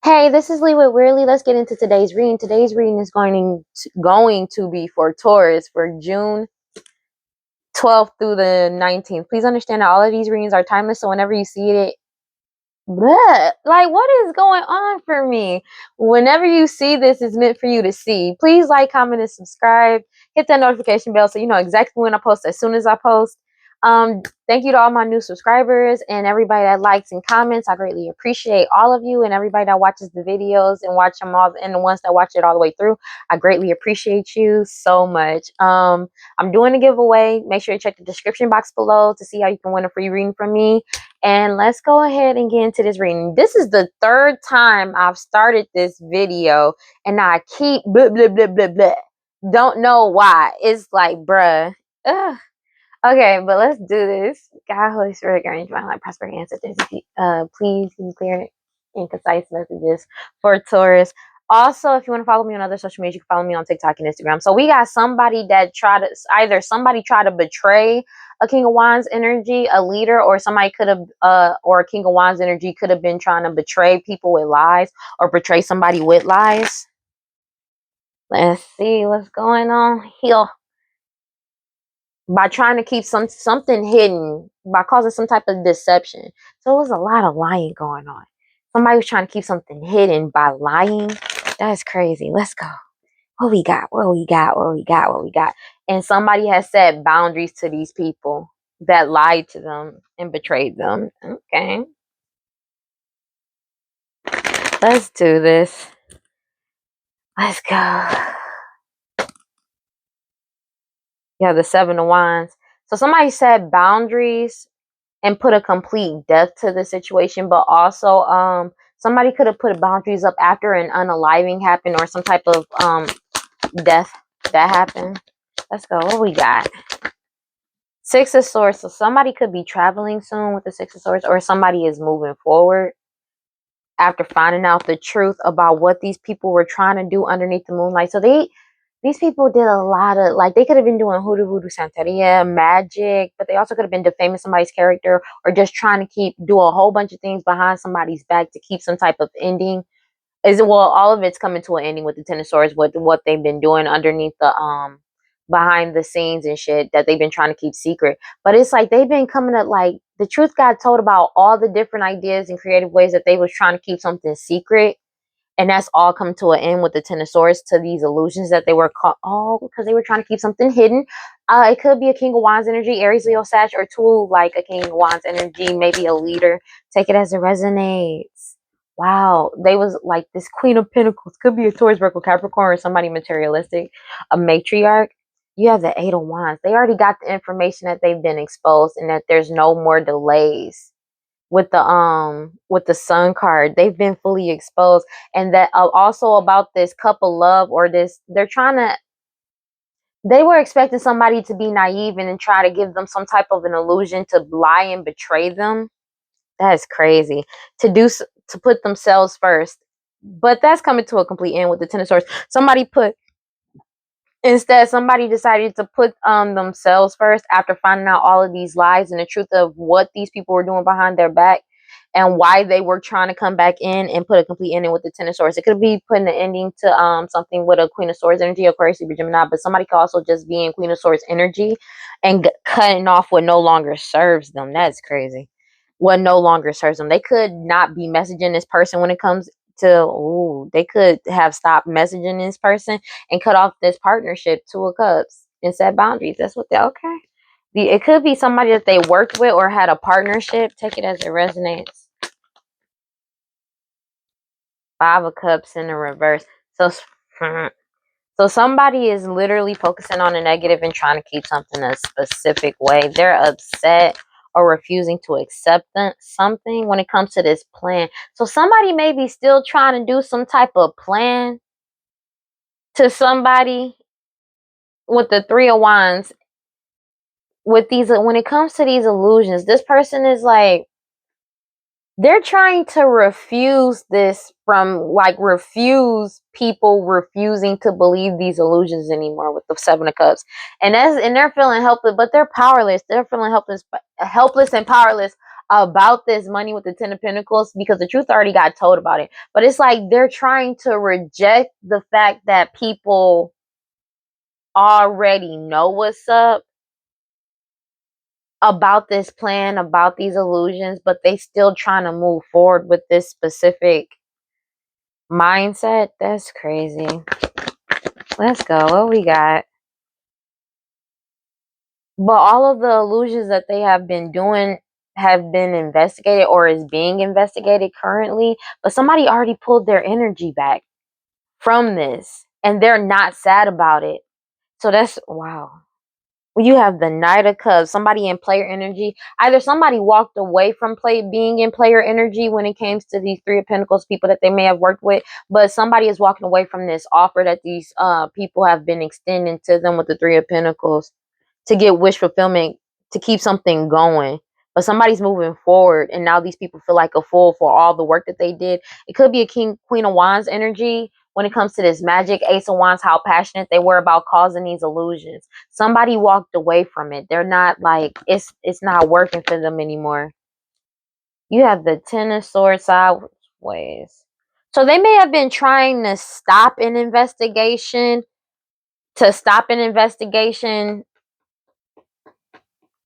Hey, this is Lee with WeirdLee. Let's get into today's reading. Today's reading is going to be for Taurus for June 12th through the 19th. Please understand that all of these readings are timeless, so whenever you see it, like what is going on for me? Whenever you see this, it's meant for you to see. Please like, comment, and subscribe. Hit that notification bell so you know exactly when I post as soon as I post. Thank you to all my new subscribers and everybody that likes and comments. I greatly appreciate all of you and everybody that watches the videos and watch them all, and the ones that watch it all the way through. I greatly appreciate you so much. I'm doing a giveaway. Make sure you check the description box below to see how you can win a free reading from me. And let's go ahead and get into this reading. This is the third time I've started this video and I keep blah blah blah blah blah. Don't know why. It's like, bruh. Ugh. Okay, but let's do this. God, Holy Spirit, guide my life, prosper ancestors. Please give me clear and concise messages for Taurus. Also, if you want to follow me on other social media, you can follow me on TikTok and Instagram. So we got somebody that somebody tried to betray a King of Wands energy, a leader, or somebody could have, or a King of Wands energy could have been trying to betray people with lies or betray somebody with lies. Let's see what's going on here. By trying to keep something hidden, by causing some type of deception. So it was a lot of lying going on. Somebody was trying to keep something hidden by lying. That's crazy. Let's go. What we got? What we got? What we got? What we got? And somebody has set boundaries to these people that lied to them and betrayed them. Okay. Let's do this. Let's go. Yeah, the Seven of Wands. So somebody set boundaries and put a complete death to the situation, but also somebody could have put boundaries up after an unaliving happened or some type of death that happened. Let's go. What we got? Six of Swords. So somebody could be traveling soon with the Six of Swords, or somebody is moving forward after finding out the truth about what these people were trying to do underneath the moonlight. So these people did a lot of, like, they could have been doing hoodoo, voodoo, santeria, magic, but they also could have been defaming somebody's character or just trying to do a whole bunch of things behind somebody's back to keep some type of ending. All of it's coming to an ending with the Ten of Swords, with what they've been doing underneath the behind the scenes and shit that they've been trying to keep secret. But it's like they've been coming up, like, the truth got told about all the different ideas and creative ways that they was trying to keep something secret. And that's all come to an end with the Ten of Swords, to these illusions that they were caught, all because they were trying to keep something hidden. It could be a King of Wands energy, Aries, Leo, Sag, or two, like a King of Wands energy, maybe a leader. Take it as it resonates. Wow, they was like this Queen of Pentacles. Could be a Taurus, Virgo, Capricorn, or somebody materialistic, a matriarch. You have the Eight of Wands. They already got the information that they've been exposed, and that there's no more delays. With the Sun card, they've been fully exposed. And that also about this couple love, or this, they were expecting somebody to be naive and then try to give them some type of an illusion to lie and betray them. That's crazy. To put themselves first, but that's coming to a complete end with the Ten of Swords. Somebody decided to put themselves first after finding out all of these lies and the truth of what these people were doing behind their back, and why they were trying to come back in and put a complete ending with the Ten of Swords. It could be putting an ending to something with a Queen of Swords energy, Aquarius, Libra, Gemini, but somebody could also just be in Queen of Swords energy and cutting off what no longer serves them. That's crazy. What no longer serves them. They could not be messaging this person when it comes to, they could have stopped messaging this person and cut off this partnership. Two of Cups, and set boundaries. That's what okay. It could be somebody that they worked with or had a partnership. Take it as it resonates. Five of Cups in the reverse. So somebody is literally focusing on the negative and trying to keep something a specific way. They're upset or refusing to accept something when it comes to this plan. So somebody may be still trying to do some type of plan to somebody with the Three of Wands. With these, when it comes to these illusions, this person is like, they're trying to refuse people refusing to believe these illusions anymore with the Seven of Cups. And they're feeling helpless, but they're powerless. They're feeling helpless and powerless about this money with the Ten of Pentacles, because the truth already got told about it. But it's like they're trying to reject the fact that people already know what's up about this plan, about these illusions, but they still trying to move forward with this specific mindset. That's crazy. Let's go. What we got? But all of the illusions that they have been doing have been investigated or is being investigated currently, but somebody already pulled their energy back from this and they're not sad about it. So that's wow. You have the Knight of Cups, somebody in player energy. Either somebody walked away from being in player energy when it comes to these Three of Pentacles people that they may have worked with, but somebody is walking away from this offer that these people have been extending to them with the Three of Pentacles to get wish fulfillment, to keep something going. But somebody's moving forward, and now these people feel like a fool for all the work that they did. It could be a Queen of Wands energy when it comes to this magic. Ace of Wands, how passionate they were about causing these illusions. Somebody walked away from it. They're not like, it's not working for them anymore. You have the Ten of Swords sideways. So they may have been trying to stop an investigation,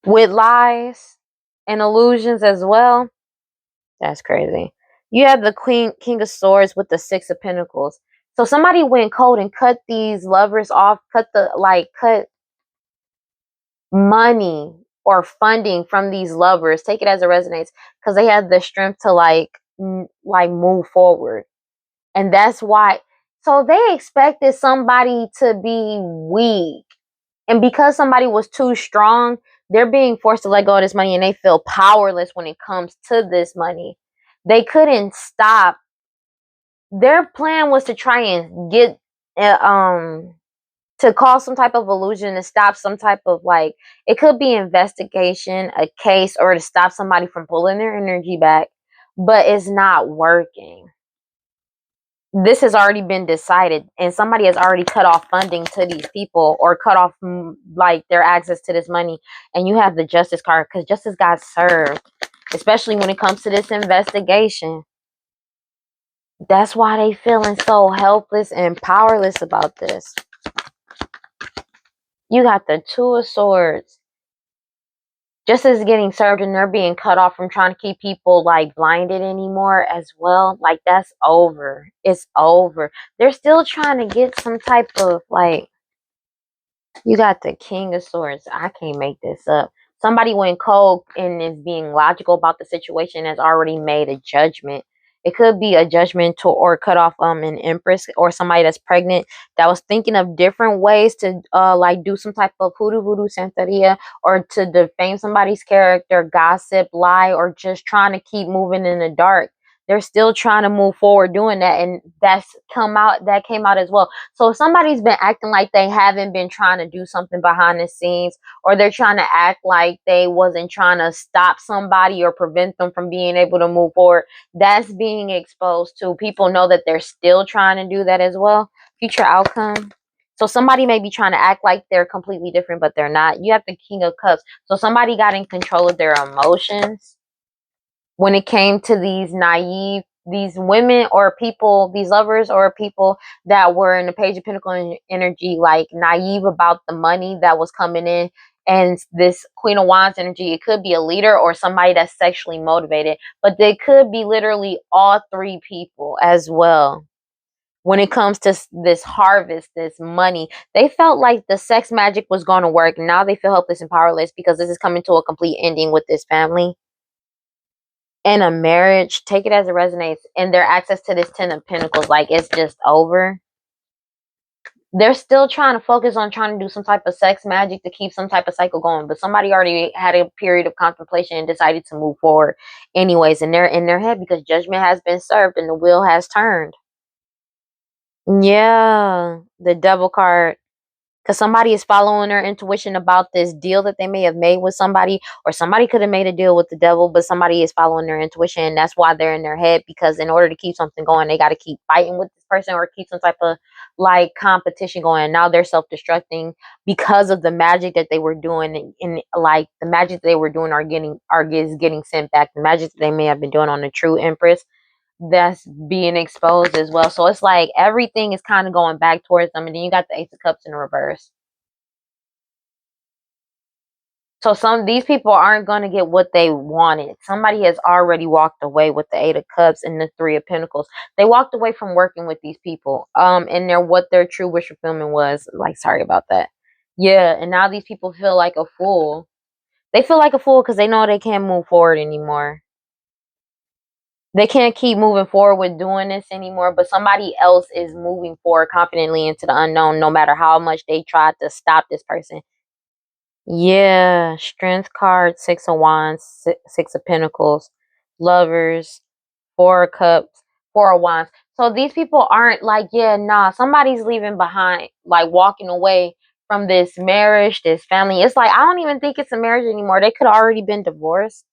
with lies and illusions as well. That's crazy. You have the King of Swords with the Six of Pentacles. So somebody went cold and cut these lovers off, cut money or funding from these lovers. Take it as it resonates, because they had the strength to like move forward. And that's why. So they expected somebody to be weak. And because somebody was too strong, they're being forced to let go of this money, and they feel powerless when it comes to this money. They couldn't stop. Their plan was to try and get to cause some type of illusion, to stop some type of, like, it could be investigation, a case, or to stop somebody from pulling their energy back, but it's not working. This has already been decided, and somebody has already cut off funding to these people, or cut off like their access to this money. And you have the Justice card, because justice got served, especially when it comes to this investigation. That's why they feeling so helpless and powerless about this. You got the Two of Swords. Justice is getting served, and they're being cut off from trying to keep people like blinded anymore as well. Like, that's over. It's over. They're still trying to get some type of, like, you got the King of Swords. I can't make this up. Somebody went cold and is being logical about the situation, has already made a judgment. It could be a judgment to, or cut off an empress, or somebody that's pregnant that was thinking of different ways to like do some type of hoodoo voodoo santeria, or to defame somebody's character, gossip, lie, or just trying to keep moving in the dark. They're still trying to move forward doing that, and that came out as well. So if somebody's been acting like they haven't been trying to do something behind the scenes, or they're trying to act like they wasn't trying to stop somebody or prevent them from being able to move forward, that's being exposed to. People know that they're still trying to do that as well. Future outcome. So somebody may be trying to act like they're completely different, but they're not. You have the King of Cups. So somebody got in control of their emotions when it came to these women or people, these lovers or people that were in the Page of Pentacles energy, like naive about the money that was coming in. And this Queen of Wands energy, it could be a leader or somebody that's sexually motivated, but they could be literally all three people as well. When it comes to this harvest, this money, they felt like the sex magic was going to work. Now they feel helpless and powerless, because this is coming to a complete ending with this family. In a marriage, take it as it resonates, and their access to this Ten of Pentacles, like, it's just over. They're still trying to focus on trying to do some type of sex magic to keep some type of cycle going, but somebody already had a period of contemplation and decided to move forward anyways, and they're in their head because judgment has been served and the wheel has turned. Yeah, the Devil card. Because somebody is following their intuition about this deal that they may have made with somebody, or somebody could have made a deal with the devil, but somebody is following their intuition, and that's why they're in their head, because in order to keep something going, they got to keep fighting with this person or keep some type of like competition going. Now they're self-destructing because of the magic that they were doing, and like the magic they were doing is getting sent back. The magic that they may have been doing on the true Empress, that's being exposed as well. So it's like everything is kind of going back towards them, and then you got the Ace of Cups in reverse. So these people aren't going to get what they wanted. Somebody has already walked away with the Eight of Cups and the Three of Pentacles. They walked away from working with these people. And what their true wish fulfillment was. Like, sorry about that. Yeah, and now these people feel like a fool. They feel like a fool because they know they can't move forward anymore. They can't keep moving forward with doing this anymore, but somebody else is moving forward confidently into the unknown, no matter how much they tried to stop this person. Yeah, Strength card, Six of Wands, Six of Pentacles, Lovers, Four of Cups, Four of Wands. So these people aren't like, yeah, nah, somebody's leaving behind, like walking away from this marriage, this family. It's like, I don't even think it's a marriage anymore. They could have already been divorced.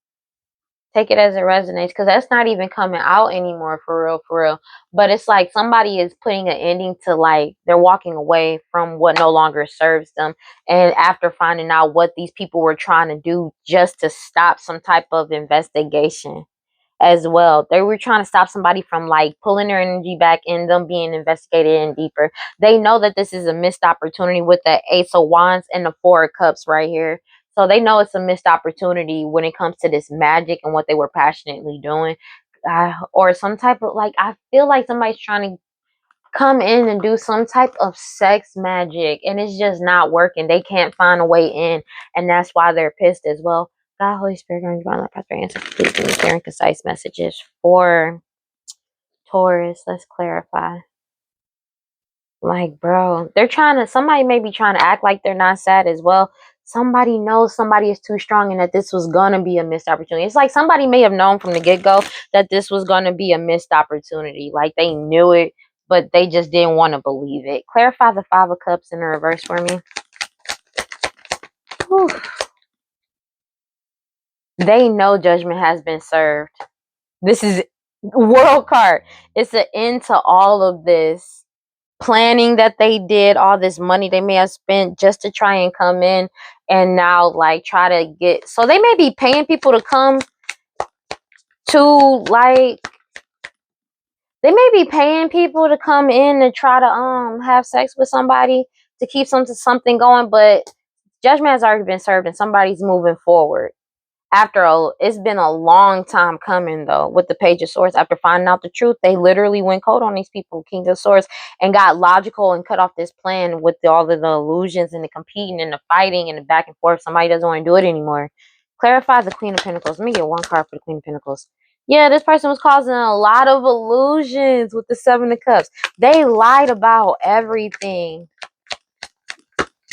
Take it as it resonates, because that's not even coming out anymore, for real, for real. But it's like somebody is putting an ending to, like, they're walking away from what no longer serves them, and after finding out what these people were trying to do just to stop some type of investigation as well. They were trying to stop somebody from like pulling their energy back and them being investigated in deeper. They know that this is a missed opportunity with the Ace of Wands and the Four of Cups right here. So they know it's a missed opportunity when it comes to this magic and what they were passionately doing. Or some type of, like, I feel like somebody's trying to come in and do some type of sex magic, and it's just not working. They can't find a way in, and that's why they're pissed as well. God, Holy Spirit, guide, divine light, prosperity, ancestors, please give me clear and concise messages for Taurus. Let's clarify. Like, bro, somebody may be trying to act like they're not sad as well. Somebody knows somebody is too strong and that this was gonna be a missed opportunity. It's like somebody may have known from the get-go that this was gonna be a missed opportunity. Like, they knew it, but they just didn't want to believe it. Clarify the Five of Cups in the reverse for me. Whew. They know judgment has been served. This is World card. It's an end to all of this planning that they did, all this money they may have spent just to try and come in and now like try to get, so they may be paying people to come to, like, they may be paying people to come in and try to have sex with somebody to keep something going, but judgment has already been served and somebody's moving forward. It's been a long time coming though. With the Page of Swords, after finding out the truth, they literally went cold on these people, King of Swords, and got logical and cut off this plan with all of the illusions and the competing and the fighting and the back and forth. Somebody doesn't want to do it anymore. Clarify the Queen of Pentacles. Let me get one card for the Queen of Pentacles. Yeah, this person was causing a lot of illusions with the Seven of Cups. They lied about everything.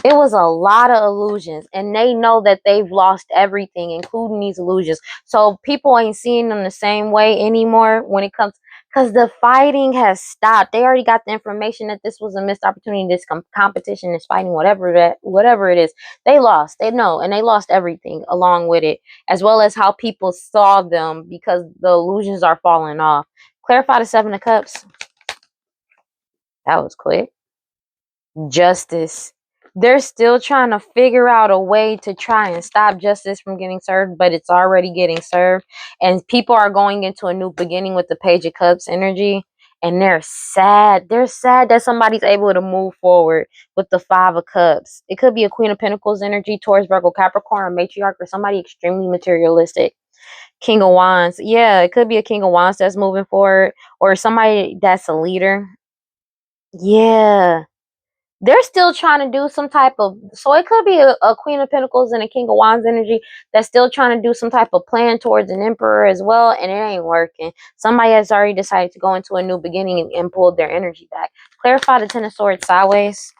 It was a lot of illusions, and they know that they've lost everything, including these illusions. So people ain't seeing them the same way anymore when it comes, because the fighting has stopped. They already got the information that this was a missed opportunity. This competition, this fighting, whatever it is, they lost. They know, and they lost everything along with it, as well as how people saw them, because the illusions are falling off. Clarify the Seven of Cups. That was quick. Justice. They're still trying to figure out a way to try and stop justice from getting served, but it's already getting served. And people are going into a new beginning with the Page of Cups energy. And they're sad. They're sad that somebody's able to move forward with the Five of Cups. It could be a Queen of Pentacles energy, Taurus, Virgo, Capricorn, a matriarch, or somebody extremely materialistic. King of Wands. Yeah, it could be a King of Wands that's moving forward, or somebody that's a leader. Yeah, they're still trying to do some type of, so it could be a Queen of Pentacles and a King of Wands energy that's still trying to do some type of plan towards an Emperor as well, and it ain't working. Somebody has already decided to go into a new beginning and pulled their energy back. Clarify the Ten of Swords sideways.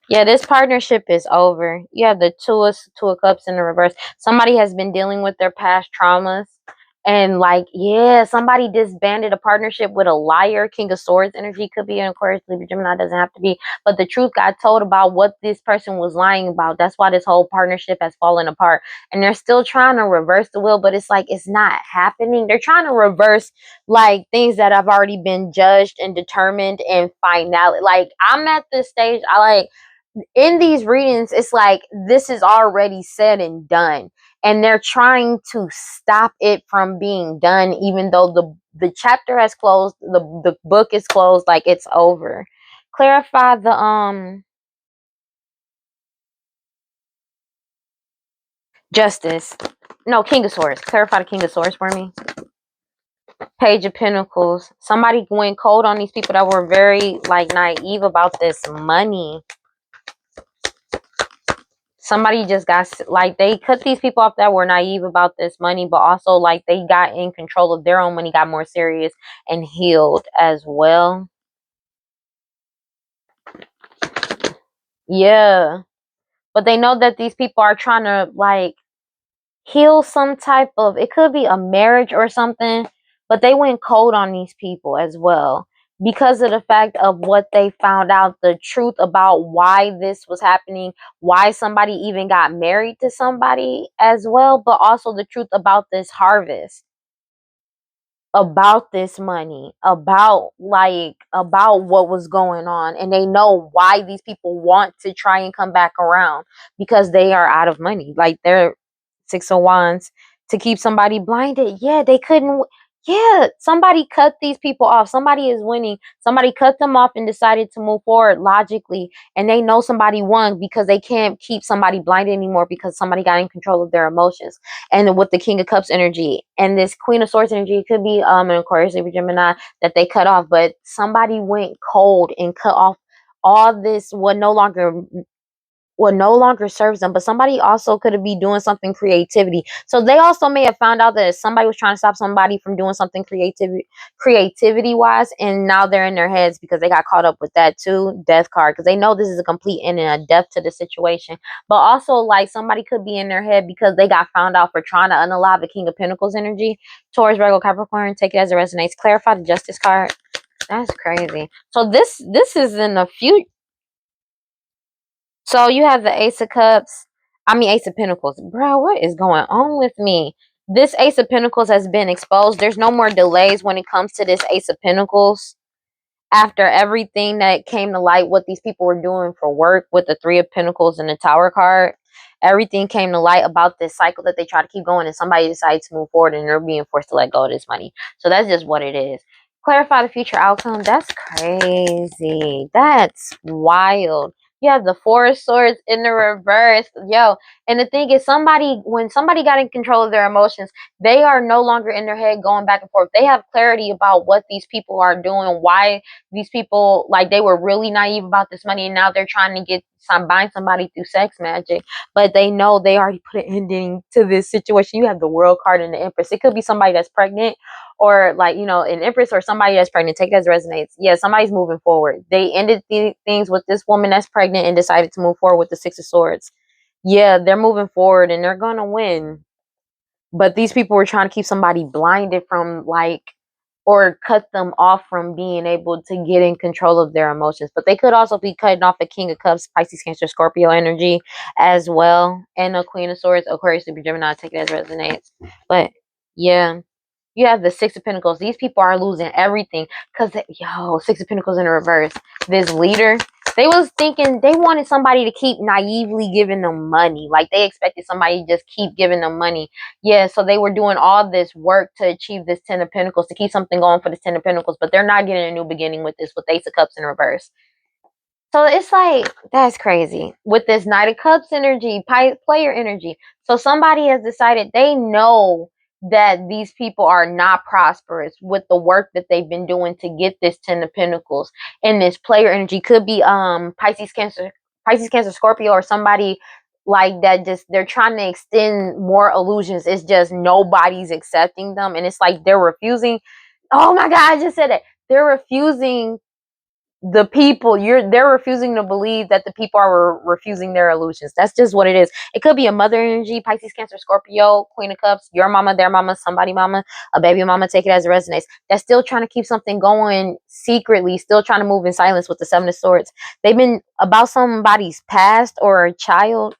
Yeah, this partnership is over. You have the Two of Cups in the reverse. Somebody has been dealing with their past traumas, And like, yeah, somebody disbanded a partnership with a liar. King of Swords energy could be an Aquarius, Libra, Gemini, doesn't have to be. But the truth got told about what this person was lying about. That's why this whole partnership has fallen apart. And they're still trying to reverse the will, but it's like it's not happening. They're trying to reverse like things that have already been judged and determined and finality. Like I'm at this stage, I like in these readings, it's like this is already said and done, and they're trying to stop it from being done, even though the chapter has closed, the book is closed, like it's over. Clarify the justice. No, King of Swords. Clarify the King of Swords for me. Page of Pentacles. Somebody went cold on these people that were very like naive about this money. Somebody just got like they cut these people off that were naive about this money, but also like they got in control of their own money, got more serious and healed as well. Yeah, but they know that these people are trying to like heal some type of, it could be a marriage or something, but they went cold on these people as well because of the fact of what they found out, the truth about why this was happening, why somebody even got married to somebody as well, but also the truth about this harvest, about this money, about like about what was going on, and they know why these people want to try and come back around because they are out of money. Like they're Six of Wands to keep somebody blinded. Yeah, they couldn't. Yeah, somebody cut these people off. Somebody is winning. Somebody cut them off and decided to move forward logically. And they know somebody won because they can't keep somebody blinded anymore because somebody got in control of their emotions. And with the King of Cups energy and this Queen of Swords energy, it could be an Aquarius, Libra, Gemini that they cut off. But somebody went cold and cut off all this what no longer serves them, but somebody also could be doing something creativity. So they also may have found out that somebody was trying to stop somebody from doing something creativity wise, and now they're in their heads because they got caught up with that too. Death card, because they know this is a complete end and a death to the situation. But also like somebody could be in their head because they got found out for trying to unalive the King of Pentacles energy. Taurus, Virgo, Capricorn, take it as it resonates. Clarify the Justice card. That's crazy. So this is in the future. So you have the Ace of Cups. I mean, Ace of Pentacles. Bro, what is going on with me? This Ace of Pentacles has been exposed. There's no more delays when it comes to this Ace of Pentacles. After everything that came to light, what these people were doing for work with the Three of Pentacles and the Tower card, everything came to light about this cycle that they try to keep going, and somebody decides to move forward and they're being forced to let go of this money. So that's just what it is. Clarify the future outcome. That's crazy. That's wild. You have the Four of Swords in the reverse. Yo, and the thing is, when somebody got in control of their emotions, they are no longer in their head going back and forth. They have clarity about what these people are doing, why these people, like, they were really naive about this money, and now they're trying to bind somebody through sex magic, but they know they already put an ending to this situation. You have the World card and the Empress. It could be somebody that's pregnant, or like, an Empress, or somebody that's pregnant. Take it as resonates. Yeah, somebody's moving forward. They ended things with this woman that's pregnant and decided to move forward with the Six of Swords. Yeah, they're moving forward and they're gonna win. But these people were trying to keep somebody blinded from like, or cut them off from being able to get in control of their emotions. But they could also be cutting off a King of Cups, Pisces, Cancer, Scorpio energy as well, and a Queen of Swords, Aquarius, Libra, Gemini. Take it as resonates. But yeah, you have the Six of Pentacles. These people are losing everything because, Six of Pentacles in the reverse. This leader, they was thinking they wanted somebody to keep naively giving them money. Like they expected somebody to just keep giving them money. Yeah, so they were doing all this work to achieve this Ten of Pentacles, to keep something going for the Ten of Pentacles, but they're not getting a new beginning with this, with Ace of Cups in reverse. So it's like, that's crazy. With this Knight of Cups energy, player energy. So somebody has decided, they know that these people are not prosperous with the work that they've been doing to get this Ten of Pentacles. And this player energy could be Pisces, Cancer, Scorpio, or somebody like that. Just, they're trying to extend more illusions. It's just nobody's accepting them. And it's like they're refusing. Oh my God, I just said it. They're refusing the people, they're refusing to believe that the people are refusing their illusions. That's just what it is. It could be a mother energy, Pisces, Cancer, Scorpio, Queen of Cups, your mama, their mama, somebody mama, a baby mama. Take it as it resonates. That's still trying to keep something going secretly, still trying to move in silence with the Seven of Swords. They've been about somebody's past or a child,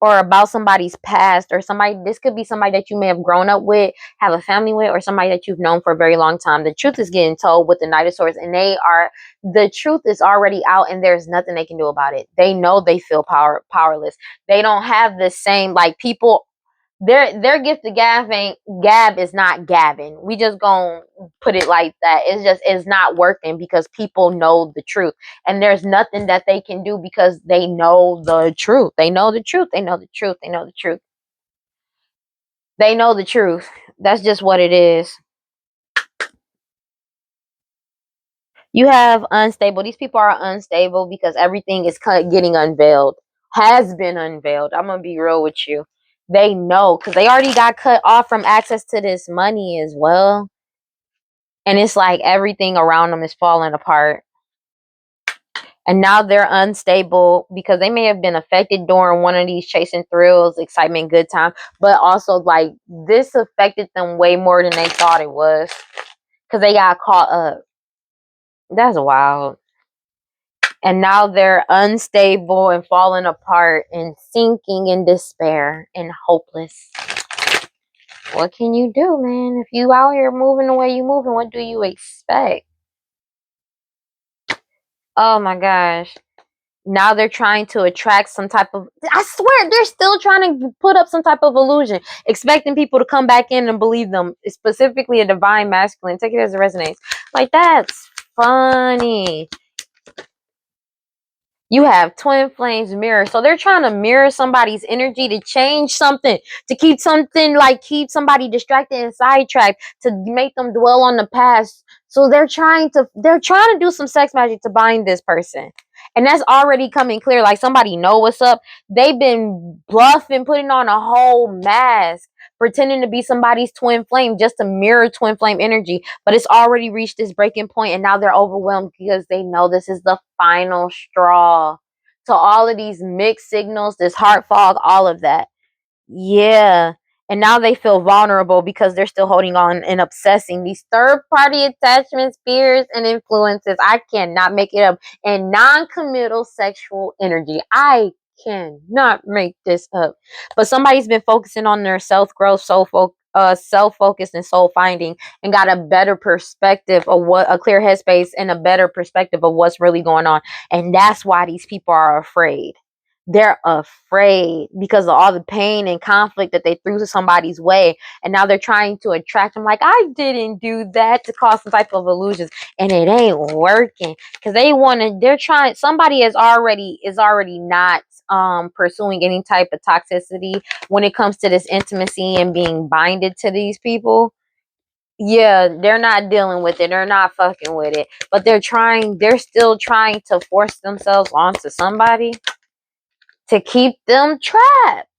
or about somebody's past, or somebody, this could be somebody that you may have grown up with, have a family with, or somebody that you've known for a very long time. The truth is getting told with the Knight of Swords, and the truth is already out, and there's nothing they can do about it. They know they feel powerless. They don't have the same, like, people, their gift of gab is not gabbing. We just gonna put it like that. It's not working because people know the truth, and there's nothing that they can do because they know the truth. They know the truth. They know the truth. They know the truth. They know the truth. That's just what it is. You have unstable. These people are unstable because everything is getting unveiled. Has been unveiled. I'm gonna be real with you. They know because they already got cut off from access to this money as well. And it's like everything around them is falling apart. And now they're unstable because they may have been affected during one of these chasing thrills, excitement, good time. But also, like, this affected them way more than they thought it was because they got caught up. That's wild. And now they're unstable and falling apart and sinking in despair and hopeless. What can you do, man? If you out here moving the way you moving, what do you expect? Oh my gosh. Now they're trying to attract some type of, I swear they're still trying to put up some type of illusion, expecting people to come back in and believe them, specifically a divine masculine. Take it as it resonates. Like, that's funny. You have twin flames mirror. So they're trying to mirror somebody's energy to change something, to keep something, like, keep somebody distracted and sidetracked, to make them dwell on the past. So they're trying to do some sex magic to bind this person. And that's already coming clear. Like, somebody know what's up. They've been bluffing, putting on a whole mask, pretending to be somebody's twin flame just to mirror twin flame energy. But it's already reached this breaking point, and now they're overwhelmed because they know this is the final straw to all of these mixed signals, this heart fog, all of that. Yeah. And now they feel vulnerable because they're still holding on and obsessing these third party attachments, fears, and influences. I cannot make it up. And non-committal sexual energy. I cannot make this up. But somebody's been focusing on their self-growth, self-focused and soul finding, and got a better perspective of what, a clear headspace and a better perspective of what's really going on. And that's why these people are afraid. They're afraid because of all the pain and conflict that they threw to somebody's way, and now they're trying to attract them, like, I didn't do that, to cause some type of illusions, and it ain't working because they're trying, somebody is already not pursuing any type of toxicity when it comes to this intimacy and being binded to these people. Yeah, they're not dealing with it, they're not fucking with it, but they're still trying to force themselves onto somebody to keep them trapped,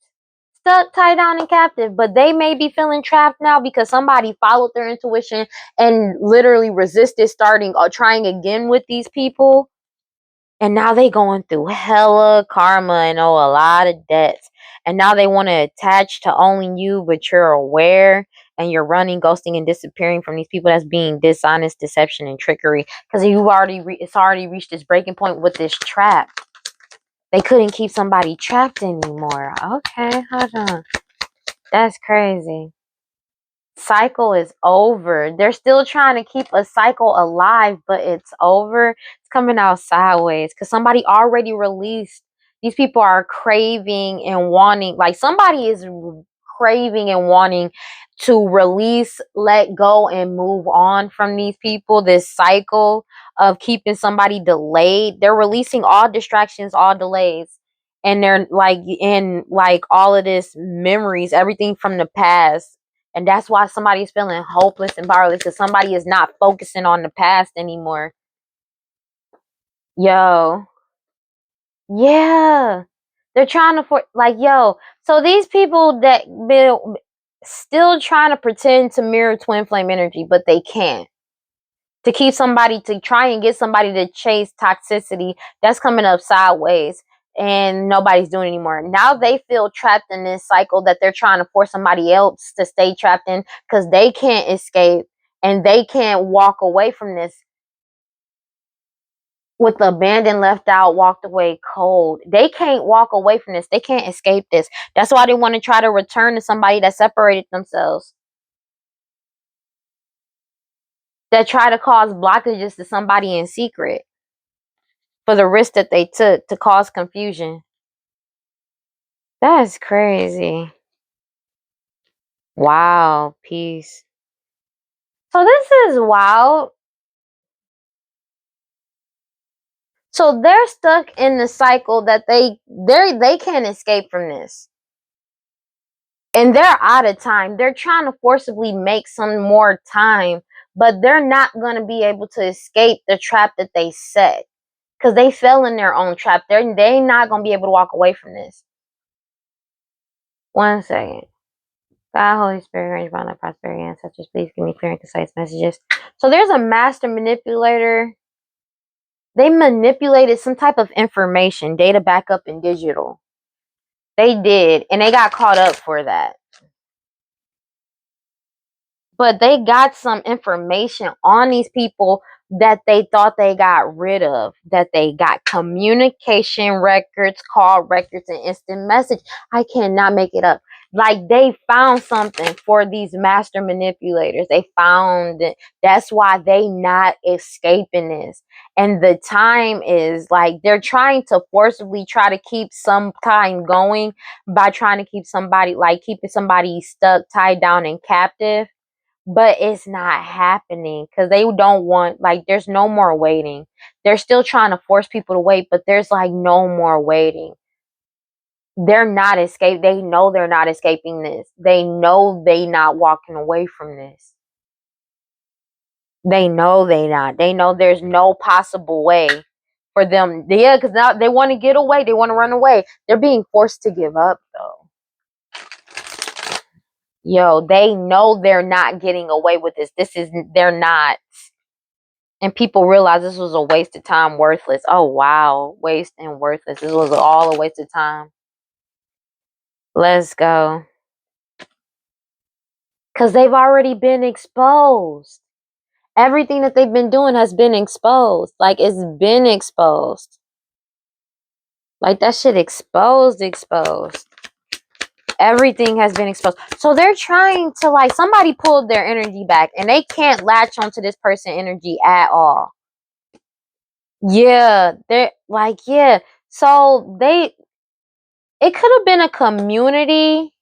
stuck, tied down, and captive. But they may be feeling trapped now because somebody followed their intuition and literally resisted starting or trying again with these people. And now they going through hella karma and owe a lot of debts. And now they want to attach to only you, but you're aware, and you're running, ghosting, and disappearing from these people. That's being dishonest, deception, and trickery. Because it's already reached this breaking point with this trap. They couldn't keep somebody trapped anymore. Okay, hold on. That's crazy. Cycle is over. They're still trying to keep a cycle alive, but it's over. It's coming out sideways because somebody already released. These people are craving and wanting, like, somebody is craving and wanting to release, let go, and move on from these people. This cycle of keeping somebody delayed. They're releasing all distractions, all delays. And they're like in like all of this memories, everything from the past. And that's why somebody's feeling hopeless and powerless, because somebody is not focusing on the past anymore. Yo. Yeah. They're trying to like, yo. So these people that still trying to pretend to mirror twin flame energy, but they can't. to keep somebody, to try and get somebody to chase toxicity that's coming up sideways, and nobody's doing it anymore. Now they feel trapped in this cycle that they're trying to force somebody else to stay trapped in, because they can't escape and they can't walk away from this. With abandoned, left out, walked away cold. They can't walk away from this. They can't escape this. That's why they want to try to return to somebody that separated themselves, that try to cause blockages to somebody in secret for the risk that they took to cause confusion. That's crazy. Wow, peace. So this is wild. So they're stuck in the cycle that they can't escape from this. And they're out of time. They're trying to forcibly make some more time, but they're not going to be able to escape the trap that they set, because they fell in their own trap. They not going to be able to walk away from this. 1 second. God, Holy Spirit, range bound like prosperity ancestors, please give me clear and concise messages. So there's a master manipulator. They manipulated some type of information, data backup and digital. They did, and they got caught up for that. But they got some information on these people that they thought they got rid of, that they got communication records, call records, and instant message. I cannot make it up. Like, they found something for these master manipulators. They found it. That's why they not escaping this. And the time is like they're trying to forcibly try to keep some kind going by trying to keep somebody, like keeping somebody stuck, tied down, and captive. But it's not happening because they don't want, like, there's no more waiting. They're still trying to force people to wait, but there's like no more waiting. They're not escape. They know they're not escaping this. They know they not walking away from this. They know they not. They know there's no possible way for them. Yeah, because now they want to get away. They want to run away. They're being forced to give up, though. Yo, they know they're not getting away with this. They're not. And people realize this was a waste of time, worthless. Oh, wow. Waste and worthless. This was all a waste of time. Let's go. Because they've already been exposed. Everything that they've been doing has been exposed. Like, it's been exposed. Like, that shit exposed. Everything has been exposed. So they're trying to, like, somebody pulled their energy back, and they can't latch onto this person's energy at all. Yeah, they're like, yeah. So it could have been a community,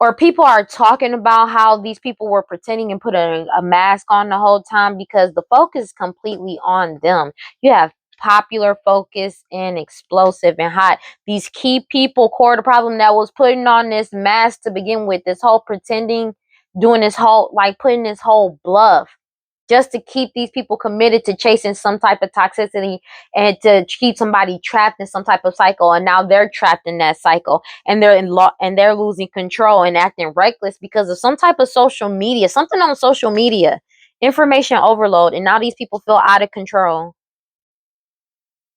or people are talking about how these people were pretending and putting a mask on the whole time, because the focus is completely on them. You have popular, focus, and explosive and hot. These key people, core to problem, that was putting on this mask to begin with, this whole pretending, doing this whole, like, putting this whole bluff, just to keep these people committed to chasing some type of toxicity and to keep somebody trapped in some type of cycle. And now they're trapped in that cycle, and they're losing control and acting reckless because of some type of social media, something on social media, information overload. And now these people feel out of control.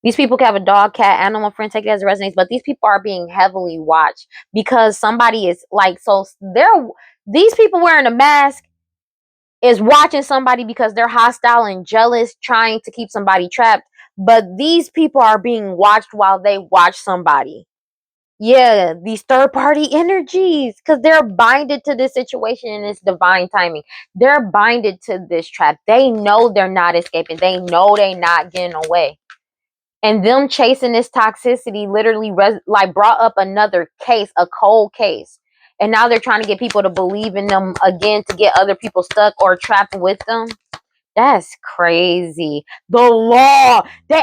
These people can have a dog, cat, animal, friend, take it as it resonates, but these people are being heavily watched because somebody is like, so these people wearing a mask is watching somebody because they're hostile and jealous, trying to keep somebody trapped. But these people are being watched while they watch somebody. Yeah, these third party energies, because they're binded to this situation, and it's divine timing. They're binded to this trap. They know they're not escaping. They know they're not getting away. And them chasing this toxicity literally like brought up another case, a cold case. And now they're trying to get people to believe in them again, to get other people stuck or trapped with them. That's crazy. The law. They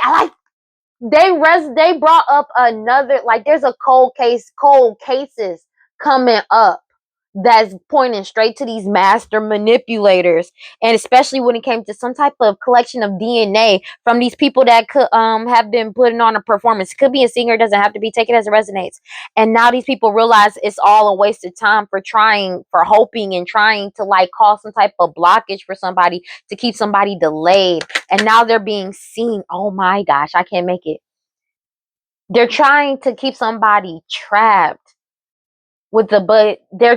brought up another, like, there's a cold cases coming up. that's pointing straight to these master manipulators. And especially when it came to some type of collection of DNA from these people that could have been putting on a performance. It could be a singer, doesn't have to be, take it as it resonates. And now these people realize it's all a waste of time for trying, for hoping and trying to like cause some type of blockage for somebody to keep somebody delayed. And now they're being seen. Oh my gosh, I can't make it. They're trying to keep somebody trapped with the, but they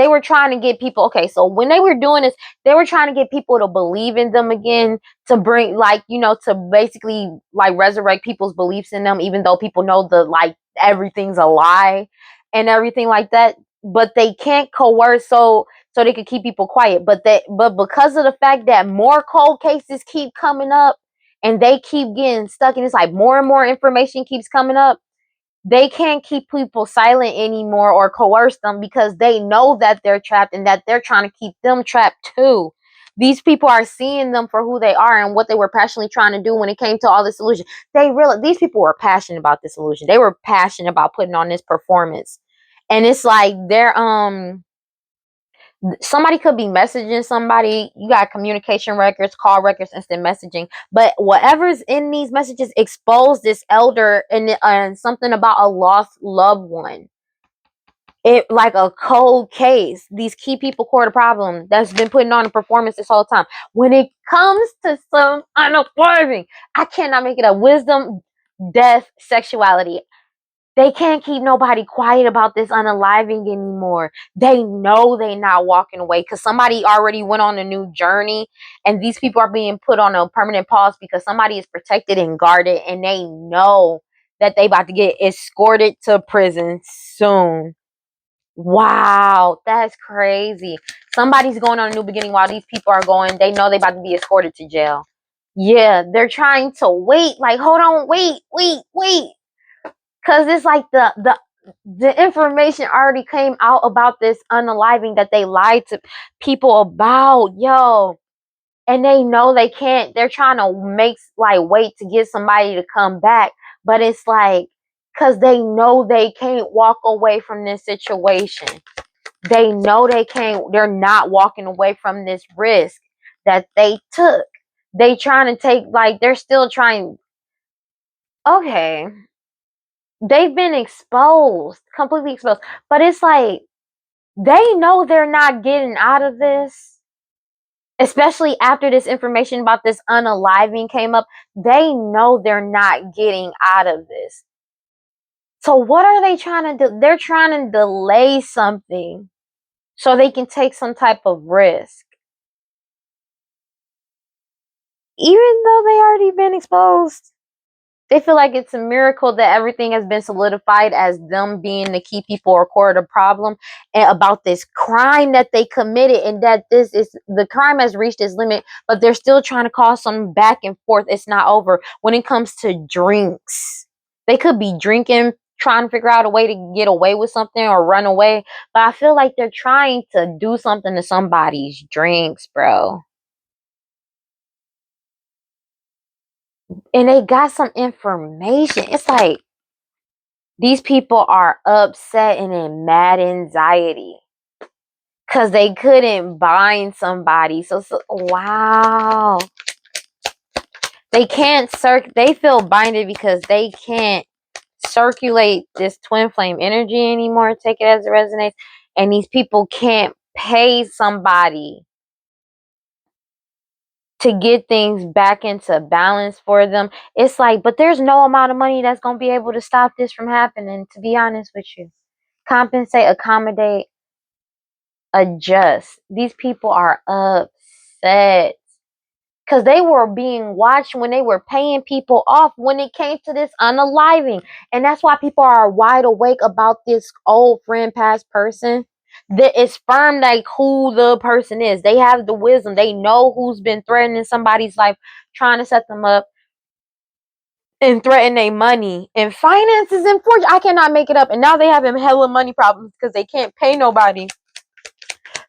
were trying to get people, okay, so when they were doing this, they were trying to get people to believe in them again, to bring, like, to basically like resurrect people's beliefs in them, even though people know the, like, everything's a lie and everything like that. But they can't coerce, so they could keep people quiet. But because of the fact that more cold cases keep coming up and they keep getting stuck, and it's like more and more information keeps coming up, they can't keep people silent anymore or coerce them, because they know that they're trapped and that they're trying to keep them trapped too. These people are seeing them for who they are and what they were passionately trying to do when it came to all this illusion. They realize these people were passionate about this illusion. They were passionate about putting on this performance. And it's like they're somebody could be messaging somebody. You got communication records, call records, instant messaging, but whatever's in these messages expose this elder and something about a lost loved one. It like a cold case. These key people core the problem that's been putting on a performance this whole time. When it comes to some unemployment, I cannot make it up. Wisdom, death, sexuality. They can't keep nobody quiet about this unaliving anymore. They know they not walking away because somebody already went on a new journey, and these people are being put on a permanent pause because somebody is protected and guarded, and they know that they about to get escorted to prison soon. Wow, that's crazy. Somebody's going on a new beginning while these people are going. They know they about to be escorted to jail. Yeah, they're trying to wait. Like, hold on, wait. Cause it's like the information already came out about this unaliving that they lied to people about, yo. And they know they can't, they're trying to make, like, wait to get somebody to come back. But it's like, cause they know they can't walk away from this situation. They know they can't, they're not walking away from this risk that they took. They trying to take, like, they're still trying. Okay, they've been exposed, completely exposed. But it's like they know they're not getting out of this, especially after this information about this unaliving came up. They know they're not getting out of this. So what are they trying to do? They're trying to delay something so they can take some type of risk, even though they already been exposed. They feel like it's a miracle that everything has been solidified as them being the key people or core of the problem, and about this crime that they committed, and that this is, the crime has reached its limit, but they're still trying to cause some back and forth. It's not over. When it comes to drinks, they could be drinking, trying to figure out a way to get away with something or run away, but I feel like they're trying to do something to somebody's drinks, bro. And they got some information. It's like these people are upset and in mad anxiety because they couldn't bind somebody. So wow. They can't they feel binded because they can't circulate this twin flame energy anymore. Take it as it resonates. And these people can't pay somebody to get things back into balance for them. It's like, but there's no amount of money that's going to be able to stop this from happening, to be honest with you. Compensate, accommodate, adjust. These people are upset because they were being watched when they were paying people off when it came to this unaliving. And that's why people are wide awake about this old friend, past person. That is firm, like, who the person is. They have the wisdom. They know who's been threatening somebody's life, trying to set them up and threaten their money and finances and fortune. I cannot make it up. And now they having hella money problems because they can't pay nobody.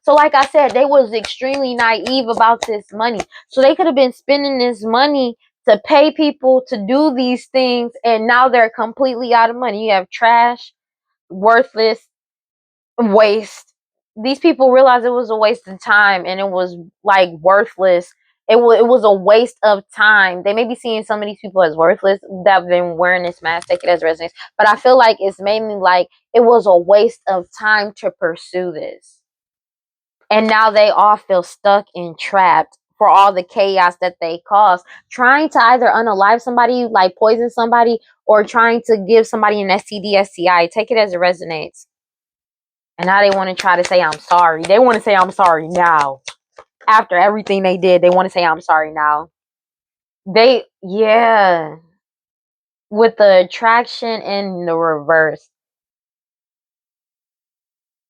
So like I said, they was extremely naive about this money. So they could have been spending this money to pay people to do these things, and now they're completely out of money. You have trash, worthless, waste. these people realized it was a waste of time and it was like worthless. It was a waste of time. They may be seeing some of these people as worthless that have been wearing this mask, take it as residents, but I feel like it's mainly like it was a waste of time to pursue this. And now they all feel stuck and trapped for all the chaos that they caused, trying to either unalive somebody, like poison somebody, or trying to give somebody an STD, STI. Take it as it resonates. And now they want to try to say I'm sorry. They want to say I'm sorry now. After everything they did, they want to say I'm sorry now. Yeah, with the attraction in the reverse.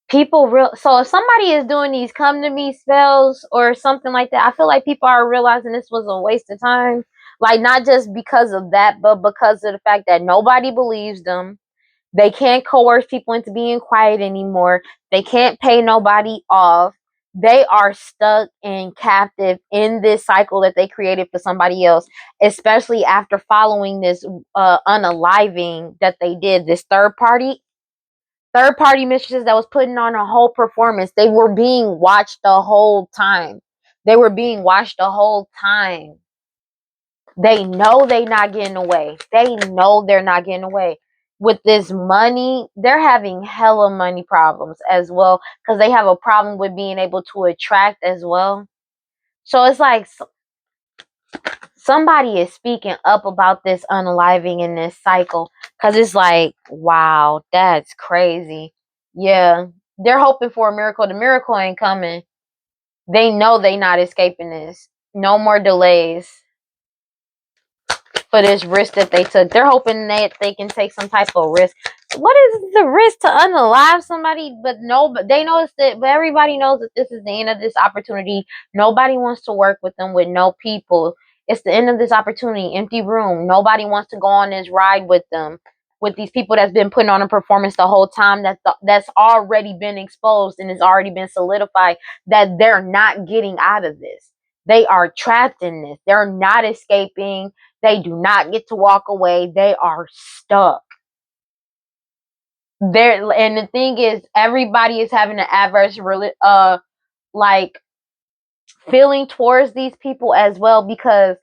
People real so if somebody is doing these come to me spells or something like that, I feel like people are realizing this was a waste of time. Like not just because of that, but because of the fact that nobody believes them. They can't coerce people into being quiet anymore. They can't pay nobody off. They are stuck and captive in this cycle that they created for somebody else, especially after following this unaliving that they did, this third party mistresses that was putting on a whole performance. They were being watched the whole time. They were being watched the whole time. They know they not getting away. They know they're not getting away. With this money, they're having hella money problems as well because they have a problem with being able to attract as well. So it's like somebody is speaking up about this unaliving in this cycle because it's like, wow, that's crazy. Yeah, they're hoping for a miracle. The miracle ain't coming. They know they not escaping this. No more delays for this risk that they took. They're hoping that they can take some type of risk. What is the risk to unalive somebody? But no, but they know it's that. But everybody knows that this is the end of this opportunity. Nobody wants to work with them with no people. It's the end of this opportunity. Empty room. Nobody wants to go on this ride with them. With these people that's been putting on a performance the whole time that's already been exposed and has already been solidified that they're not getting out of this. They are trapped in this. They're not escaping. They do not get to walk away. They are stuck. There, and the thing is, everybody is having an adverse, like feeling towards these people as well because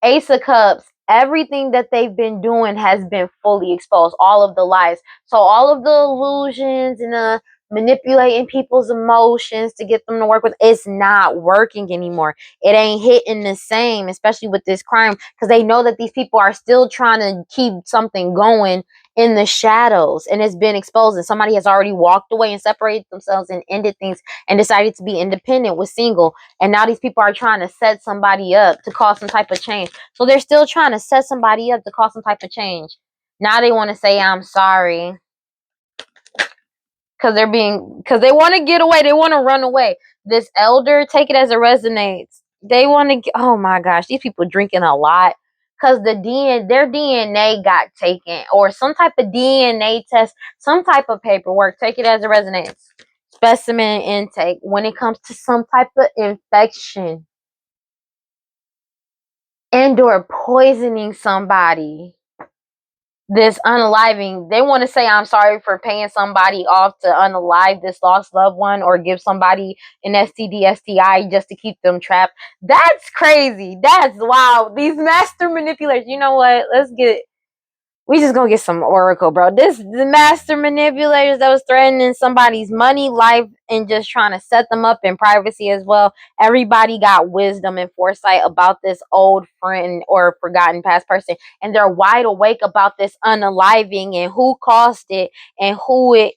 Ace of Cups, everything that they've been doing has been fully exposed. All of the lies. So all of the illusions and the manipulating people's emotions to get them to work with, it's not working anymore. It ain't hitting the same, especially with this crime, because they know that these people are still trying to keep something going in the shadows and it's been exposed and somebody has already walked away and separated themselves and ended things and decided to be independent, was single, and now these people are trying to set somebody up to cause some type of change. So they're still trying to set somebody up to cause some type of change. Now they want to say I'm sorry because they want to get away. They want to run away. This elder, take it as it resonates. They want to. Oh my gosh, these people drinking a lot because their DNA got taken or some type of DNA test, some type of paperwork. Take it as it resonates. Specimen intake when it comes to some type of infection and or poisoning somebody. This unaliving, they want to say I'm sorry for paying somebody off to unalive this lost loved one or give somebody an STD, STI just to keep them trapped. That's crazy. That's wow. These master manipulators. You know what? We just gonna get some oracle, bro. The master manipulators that was threatening somebody's money, life, and just trying to set them up in privacy as well. Everybody got wisdom and foresight about this old friend or forgotten past person, and they're wide awake about this unaliving and who caused it and who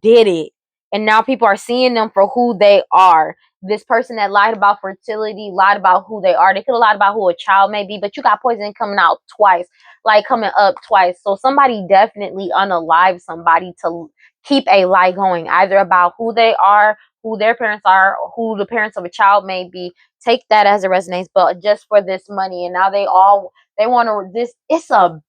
did it. And now people are seeing them for who they are. This person that lied about fertility, lied about who they are. They could have lied about who a child may be, but you got poison coming out twice, like coming up twice. So somebody definitely unalive somebody to keep a lie going, either about who they are, who their parents are, who the parents of a child may be. Take that as it resonates, but just for this money. And now they want to this. It's a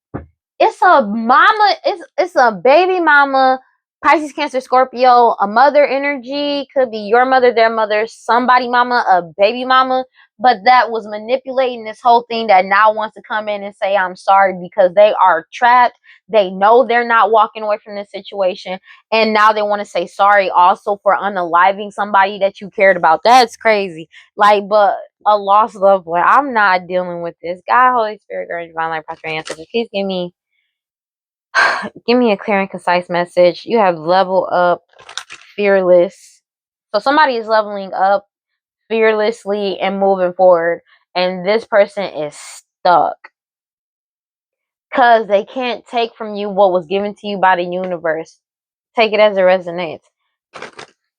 mama. It's a baby mama Pisces, Cancer, Scorpio, a mother energy, could be your mother, their mother, somebody mama, a baby mama, but that was manipulating this whole thing that now wants to come in and say, I'm sorry, because they are trapped. They know they're not walking away from this situation. And now they want to say sorry also for unaliving somebody that you cared about. That's crazy. Like, but a lost loved one. I'm not dealing with this. God, Holy Spirit, Girl, Divine Light, Prosperity, Ancestors, please give me a clear and concise message. You have level up, fearless. So somebody is leveling up fearlessly and moving forward, and this person is stuck because they can't take from you what was given to you by the universe. Take it as it resonates.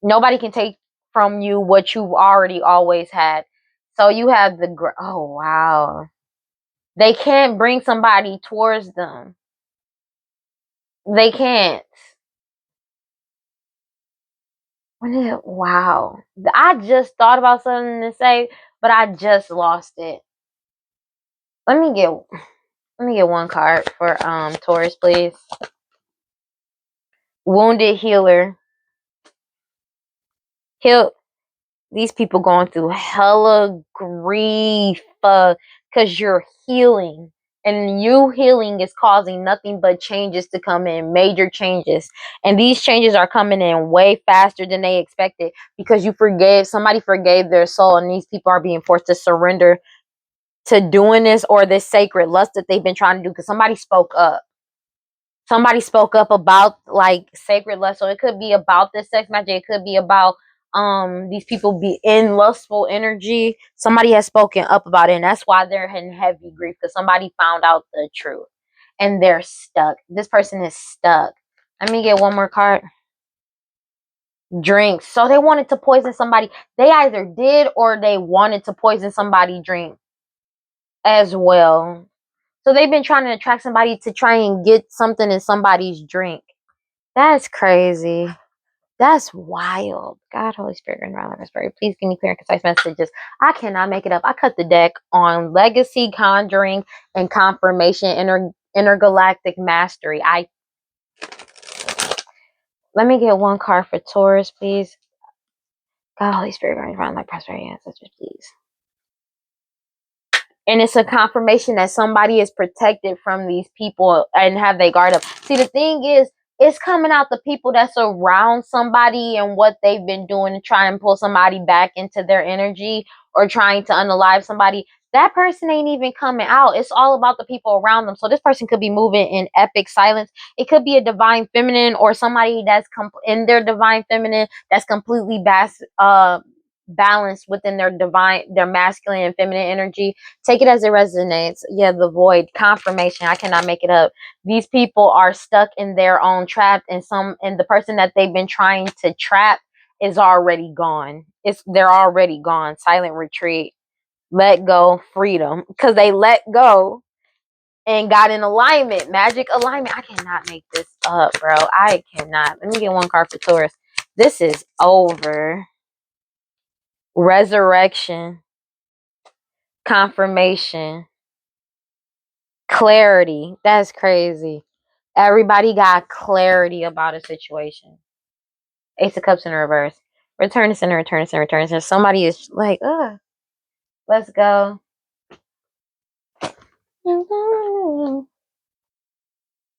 Nobody can take from you what you've already always had. So you have oh wow. They can't bring somebody towards them. They can't. Wow. I just thought about something to say, but I just lost it. Let me get one card for Taurus, please. Wounded healer. Heal these people going through hella grief because you're healing. And you healing is causing nothing but changes to come in, major changes. And these changes are coming in way faster than they expected because somebody forgave their soul, and these people are being forced to surrender to doing this or this sacred lust that they've been trying to do because somebody spoke up. Somebody spoke up about like sacred lust. So it could be about this sex magic. It could be about these people be in lustful energy. Somebody has spoken up about it, and that's why they're in heavy grief because somebody found out the truth and they're stuck. This person is stuck. Let me get one more card. Drinks. So they wanted to poison somebody. They either did or they wanted to poison somebody's drink as well. So they've been trying to attract somebody to try and get something in somebody's drink. That's crazy. That's wild. God, Holy Spirit, and Round Spirit, please give me clear and concise messages. I cannot make it up. I cut the deck on legacy, conjuring, and confirmation, intergalactic mastery. Let me get one card for Taurus, please. God, Holy Spirit, Round Prosperity, Ancestors, please. And it's a confirmation that somebody is protected from these people and have they guard up. See, the thing is, it's coming out the people that's around somebody and what they've been doing to try and pull somebody back into their energy or trying to unalive somebody. That person ain't even coming out. It's all about the people around them. So this person could be moving in epic silence. It could be a divine feminine or somebody that's in their divine feminine that's completely balanced within their masculine and feminine energy. Take it as it resonates. Yeah, the void. Confirmation. I cannot make it up. These people are stuck in their own trap, and the person that they've been trying to trap is already gone. They're already gone. Silent retreat. Let go. Freedom. Because they let go and got in alignment. Magic alignment. I cannot make this up, bro. I cannot. Let me get one card for Taurus. This is over. Resurrection. Confirmation. Clarity. That's crazy. Everybody got clarity about a situation. Ace of Cups in reverse. Return to center, return to center, return to center. Somebody is like, let's go.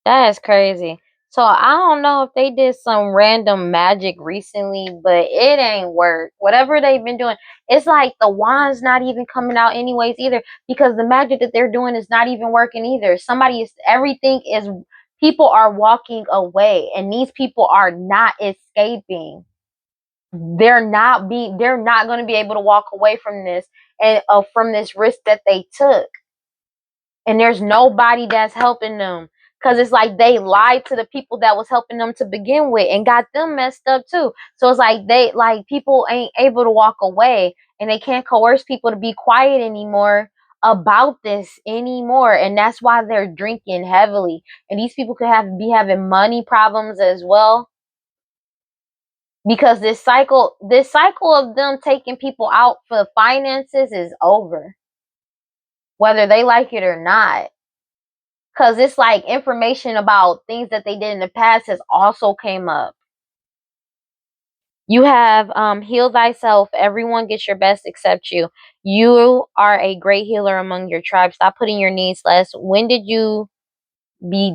That is crazy. So I don't know if they did some random magic recently, but it ain't work. Whatever they've been doing, it's like the wand's not even coming out anyways either, because the magic that they're doing is not even working either. People are walking away, and these people are not escaping. They're not going to be able to walk away from this and from this risk that they took. And there's nobody that's helping them, because it's like they lied to the people that was helping them to begin with and got them messed up too. So it's like people ain't able to walk away, and they can't coerce people to be quiet anymore about this anymore. And that's why they're drinking heavily. And these people could be having money problems as well, because this cycle of them taking people out for finances is over, whether they like it or not. Because it's like information about things that they did in the past has also came up. You have heal thyself. Everyone gets your best except you. You are a great healer among your tribe. Stop putting your needs less. When did you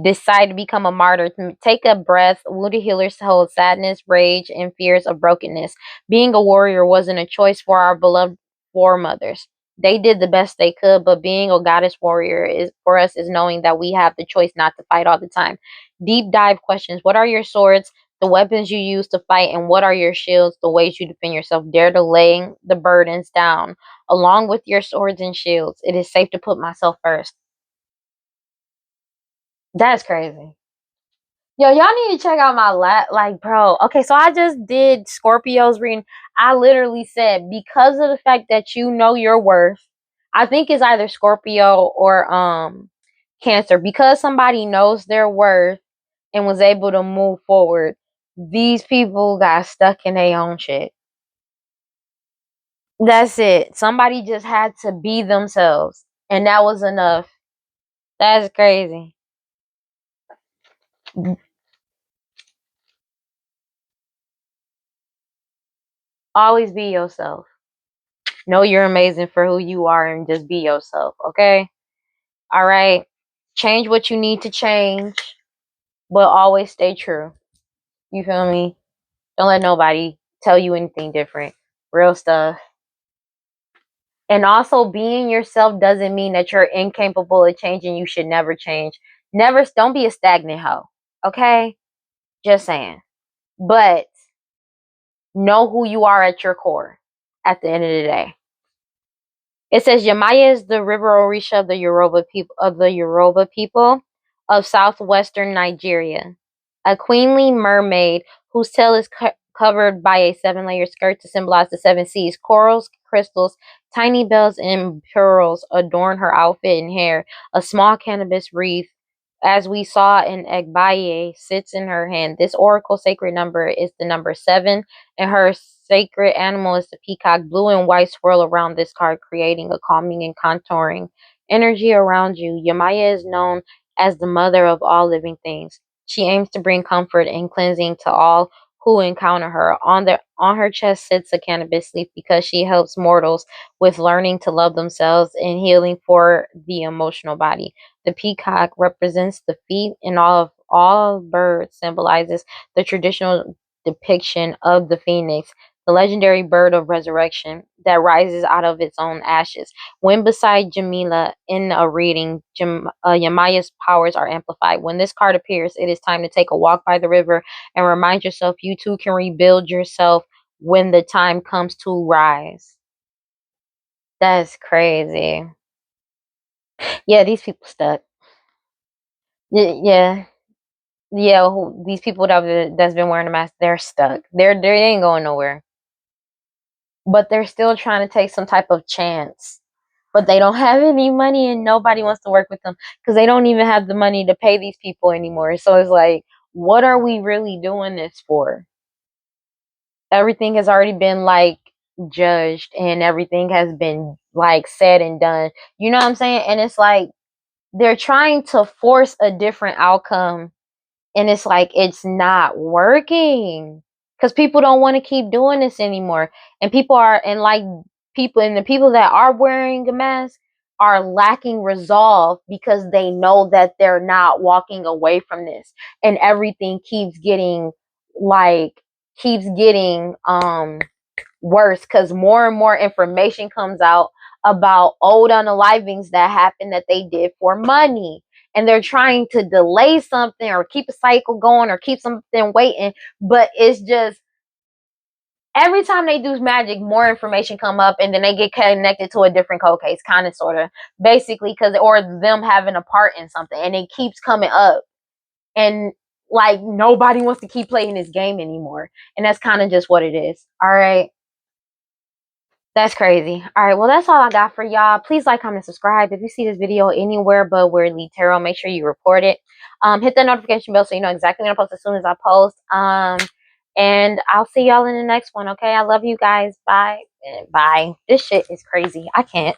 decide to become a martyr? Take a breath. Wounded healers hold sadness, rage, and fears of brokenness. Being a warrior wasn't a choice for our beloved foremothers. They did the best they could, but being a goddess warrior is for us is knowing that we have the choice not to fight all the time. Deep dive questions. What are your swords? The weapons you use to fight, and what are your shields? The ways you defend yourself. Dare to lay the burdens down along with your swords and shields. It is safe to put myself first. That's crazy. Yo, y'all need to check out my like, bro. Okay, so I just did Scorpio's reading. I literally said because of the fact that you know your worth. I think it's either Scorpio or Cancer. Because somebody knows their worth and was able to move forward, these people got stuck in their own shit. That's it. Somebody just had to be themselves, and that was enough. That's crazy. Always be yourself. Know you're amazing for who you are and just be yourself, okay? All right. Change what you need to change, but always stay true. You feel me? Don't let nobody tell you anything different. Real stuff. And also, being yourself doesn't mean that you're incapable of changing. You should never change. Never, don't be a stagnant hoe, okay? Just saying. But know who you are at your core at the end of the day. It says Yamaya is the river Orisha of the Yoruba people of southwestern Nigeria. A queenly mermaid whose tail is covered by a 7-layer skirt to symbolize the 7 seas. Corals, crystals, tiny bells, and pearls adorn her outfit and hair. A small cannabis wreath, as we saw in Egbaye, sits in her hand. This oracle sacred number is the number 7, and her sacred animal is the peacock. Blue and white swirl around this card, creating a calming and contouring energy around you. Yamaya is known as the mother of all living things. She aims to bring comfort and cleansing to all who encounter her. On her chest sits a cannabis leaf because she helps mortals with learning to love themselves and healing for the emotional body. The peacock represents the feet, and all birds symbolizes the traditional depiction of the phoenix, the legendary bird of resurrection that rises out of its own ashes. When beside Jamila in a reading, Yamaya's powers are amplified. When this card appears, it is time to take a walk by the river and remind yourself you too can rebuild yourself when the time comes to rise. That's crazy. Yeah, these people stuck. Yeah, yeah. These people that's been wearing a mask, they're stuck. They ain't going nowhere. But they're still trying to take some type of chance. But they don't have any money, and nobody wants to work with them because they don't even have the money to pay these people anymore. So it's like, what are we really doing this for? Everything has already been like judged, and everything has been like said and done. You know what I'm saying? And it's like they're trying to force a different outcome, and it's like it's not working because people don't want to keep doing this anymore. And people are, and like people, and the people that are wearing a mask are lacking resolve because they know that they're not walking away from this, and everything like keeps getting worse because more and more information comes out about old unalivings that happened that they did for money, and they're trying to delay something or keep a cycle going or keep something waiting. But it's just every time they do magic, more information come up, and then they get connected to a different cold case, kind of, sort of, basically, because or them having a part in something, and it keeps coming up, and like nobody wants to keep playing this game anymore, and that's kind of just what it is. All right. That's crazy. All right, well, that's all I got for y'all. Please like, comment, subscribe. If you see this video anywhere but WeirdLee Tarot, make sure you report it. Hit the notification bell so you know exactly when I post as soon as I post. And I'll see y'all in the next one, okay? I love you guys. Bye. Bye. This shit is crazy. I can't.